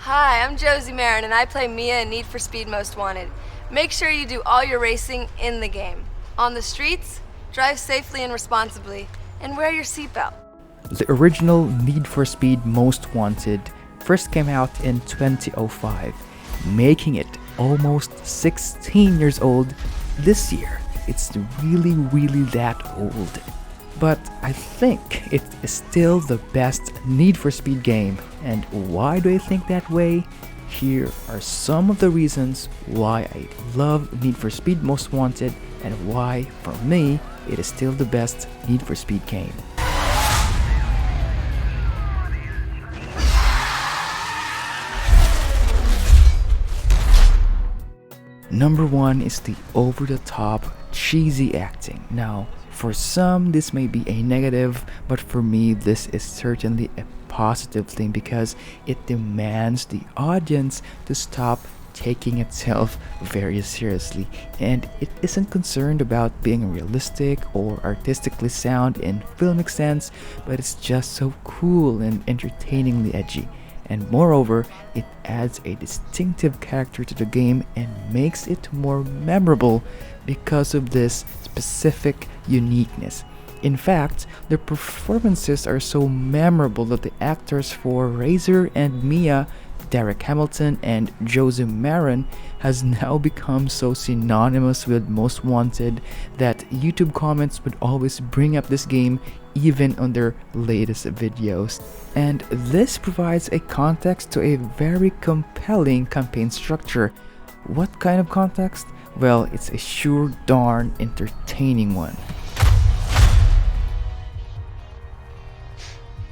Hi, I'm Josie Marin, and I play Mia in Need for Speed Most Wanted. Make sure you do all your racing in the game. On the streets, drive safely and responsibly, and wear your seatbelt. The original Need for Speed Most Wanted first came out in 2005, making it almost 16 years old this year. It's really that old. But I think it is still the best Need for Speed game. And why do I think that way? Here are some of the reasons why I love Need for Speed Most Wanted and why, for me, it is still the best Need for Speed game. Number 1 is the over-the-top, cheesy acting. Now, for some, this may be a negative, but for me, this is certainly a positive thing because it demands the audience to stop taking itself very seriously, and it isn't concerned about being realistic or artistically sound in filmic sense, but it's just so cool and entertainingly edgy. And moreover, it adds a distinctive character to the game and makes it more memorable because of this specific uniqueness. In fact, the performances are so memorable that the actors for Razor and Mia, Derek Hamilton and Josie Marin, has now become so synonymous with Most Wanted that YouTube comments would always bring up this game even on their latest videos. And this provides a context to a very compelling campaign structure. What kind of context? Well, it's a sure darn entertaining one.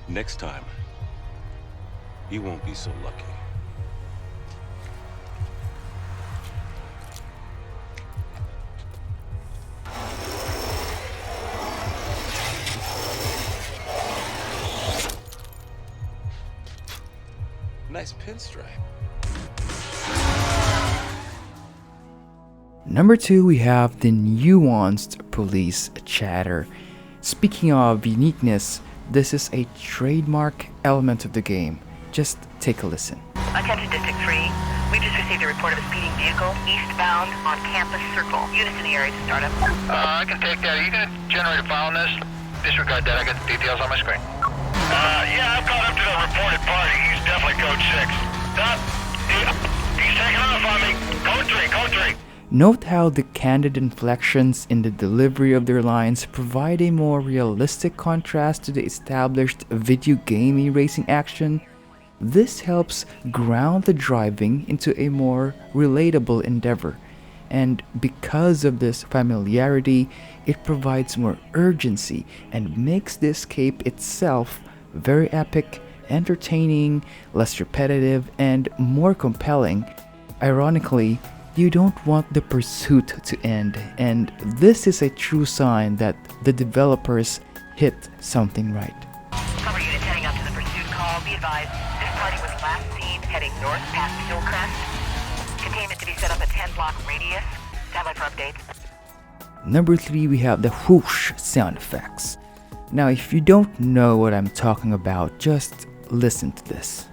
Next time, you won't be so lucky. Nice pinstripe. Number 2, we have the Nuanced police chatter. Speaking of uniqueness, this is a trademark element of the game. Just take a listen. Attention District 3. We just received a report of a speeding vehicle eastbound on Campus Circle. Units in the area to start up. I can take that. Are you going to generate a file on this? Disregard that. I got the details on my screen. Yeah, I've caught up to the reported party. He's definitely code 6. Stop. He's taking off on me. Code 3. Note how the candid inflections in the delivery of their lines provide a more realistic contrast to the established video gamey racing action. This helps ground the driving into a more relatable endeavor. And because of this familiarity, it provides more urgency and makes the escape itself very epic, entertaining, less repetitive, and more compelling. Ironically, you don't want the pursuit to end, and this is a true sign that the developers hit something right. Cover unit heading up to the pursuit call. Be advised, this party was last seen heading north past Hillcrest. Containment to be set up at 10-block radius. Stand by for updates. Number 3, we have the whoosh sound effects. Now, if you don't know what I'm talking about, just listen to this.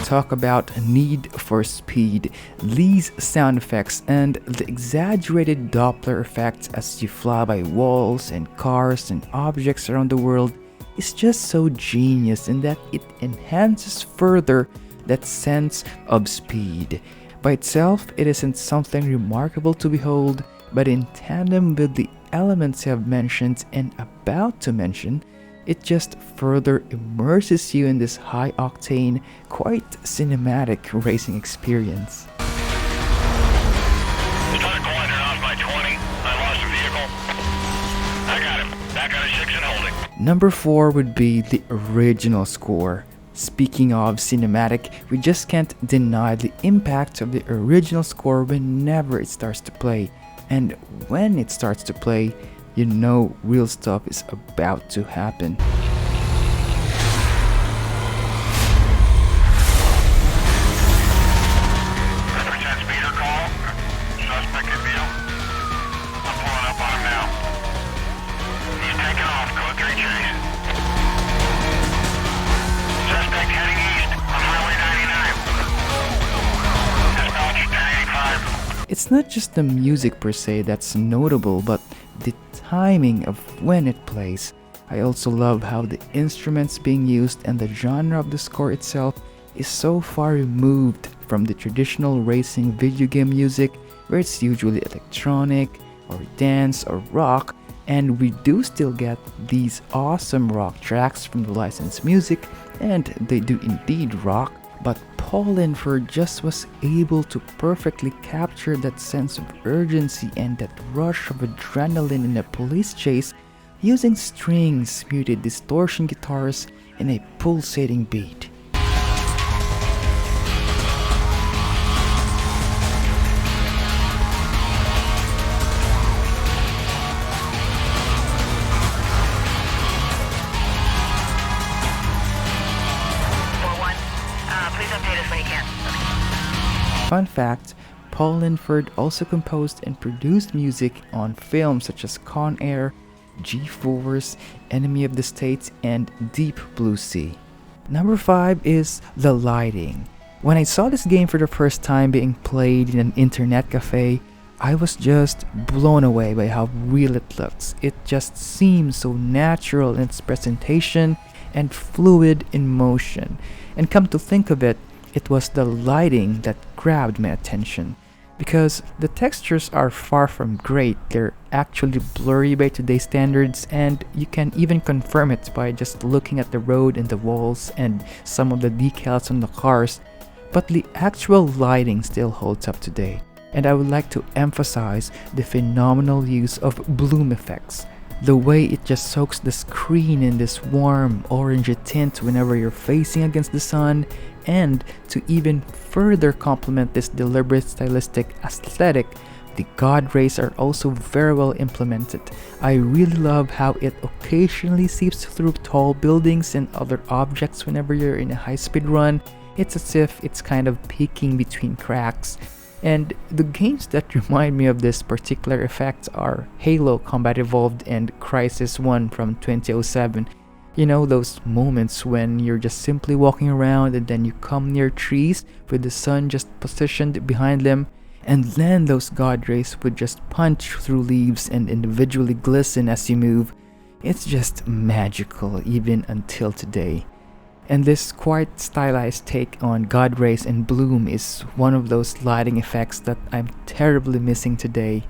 Talk about Need for Speed. These sound effects and the exaggerated Doppler effect as you fly by walls and cars and objects around the world is just so genius in that it enhances further that sense of speed. By itself, it isn't something remarkable to behold, but in tandem with the elements I've mentioned and about to mention, it just further immerses you in this high-octane, quite cinematic racing experience. Started going off by 20. I lost a vehicle. I got him. Back on a 6 and holding. Number 4 would be the original score. Speaking of cinematic, we just can't deny the impact of the original score whenever it starts to play. And when it starts to play, you know real stuff is about to happen. It's not just the music per se that's notable, but the timing of when it plays. I also love how the instruments being used and the genre of the score itself is so far removed from the traditional racing video game music, where it's usually electronic or dance or rock, and we do still get these awesome rock tracks from the licensed music, and they do indeed rock, but Paul Linford just was able to perfectly capture that sense of urgency and that rush of adrenaline in a police chase using strings, muted distortion guitars, and a pulsating beat. Please update us when you can. Fun fact, Paul Linford also composed and produced music on films such as Con Air, G-Force, Enemy of the States, and Deep Blue Sea. Number 5 is the lighting. When I saw this game for the first time being played in an internet cafe, I was just blown away by how real it looks. It just seems so natural in its presentation and fluid in motion. And come to think of it, it was the lighting that grabbed my attention. Because the textures are far from great, they're actually blurry by today's standards, and you can even confirm it by just looking at the road and the walls and some of the decals on the cars. But the actual lighting still holds up today. And I would like to emphasize the phenomenal use of bloom effects. The way it just soaks the screen in this warm orangey tint whenever you're facing against the sun, and to even further complement this deliberate stylistic aesthetic, the God rays are also very well implemented. I really love how it occasionally seeps through tall buildings and other objects whenever you're in a high-speed run. It's as if it's kind of peeking between cracks. And the games that remind me of this particular effect are Halo Combat Evolved and Crysis 1 from 2007. You know, those moments when you're just simply walking around and then you come near trees with the sun just positioned behind them, and then those God rays would just punch through leaves and individually glisten as you move. It's just magical even until today. And this quite stylized take on God rays and bloom is one of those lighting effects that I'm terribly missing today.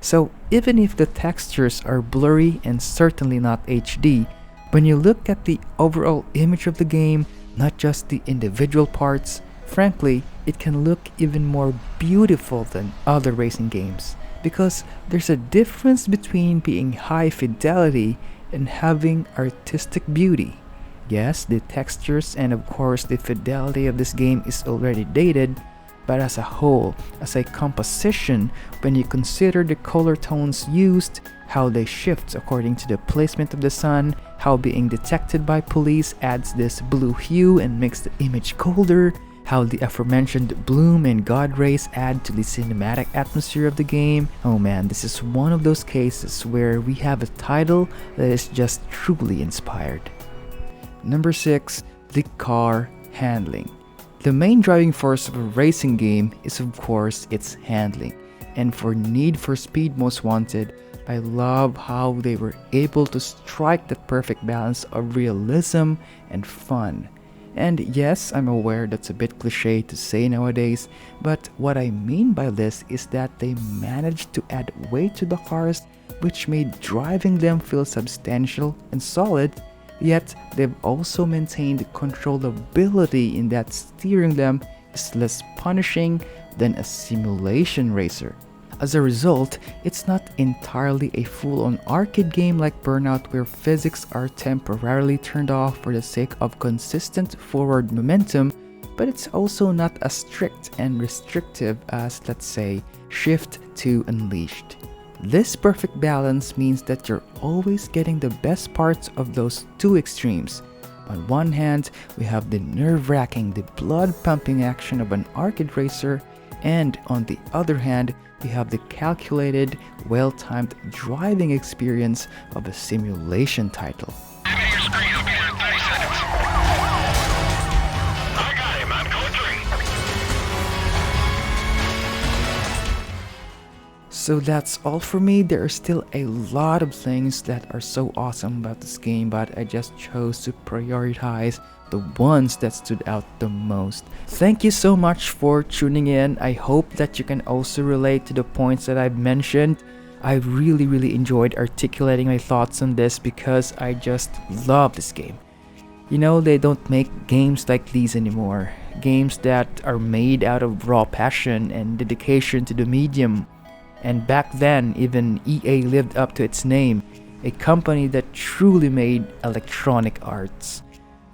So even if the textures are blurry and certainly not HD, when you look at the overall image of the game, not just the individual parts, frankly, it can look even more beautiful than other racing games. Because there's a difference between being high fidelity and having artistic beauty. Yes, the textures and of course the fidelity of this game is already dated, but as a whole, as a composition, when you consider the color tones used, how they shift according to the placement of the sun, how being detected by police adds this blue hue and makes the image colder, how the aforementioned bloom and God rays add to the cinematic atmosphere of the game. Oh man, this is one of those cases where we have a title that is just truly inspired. Number 6, the car handling. The main driving force of a racing game is of course its handling. And for Need for Speed Most Wanted, I love how they were able to strike that perfect balance of realism and fun. And yes, I'm aware that's a bit cliche to say nowadays, but what I mean by this is that they managed to add weight to the cars, which made driving them feel substantial and solid. Yet, they've also maintained controllability in that steering them is less punishing than a simulation racer. As a result, it's not entirely a full-on arcade game like Burnout where physics are temporarily turned off for the sake of consistent forward momentum, but it's also not as strict and restrictive as, let's say, Shift 2 Unleashed. This perfect balance means that you're always getting the best parts of those two extremes. On one hand, we have the nerve-wracking, the blood-pumping action of an arcade racer, and on the other hand, we have the calculated, well-timed driving experience of a simulation title. Give me your screen, I'll be there in 30 seconds. I got him, I'm code 3. So that's all for me. There are still a lot of things that are so awesome about this game, but I just chose to prioritize the ones that stood out the most. Thank you so much for tuning in. I hope that you can also relate to the points that I've mentioned. I really enjoyed articulating my thoughts on this because I just love this game. You know, they don't make games like these anymore. Games that are made out of raw passion and dedication to the medium. And back then, even EA lived up to its name, a company that truly made electronic arts.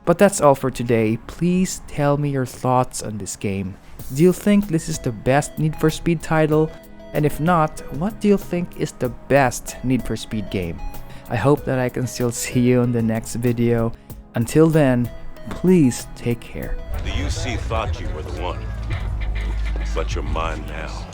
But that's all for today. Please tell me your thoughts on this game. Do you think this is the best Need for Speed title? And if not, what do you think is the best Need for Speed game? I hope that I can still see you in the next video. Until then, please take care. The UC thought you were the one, but you're mine now.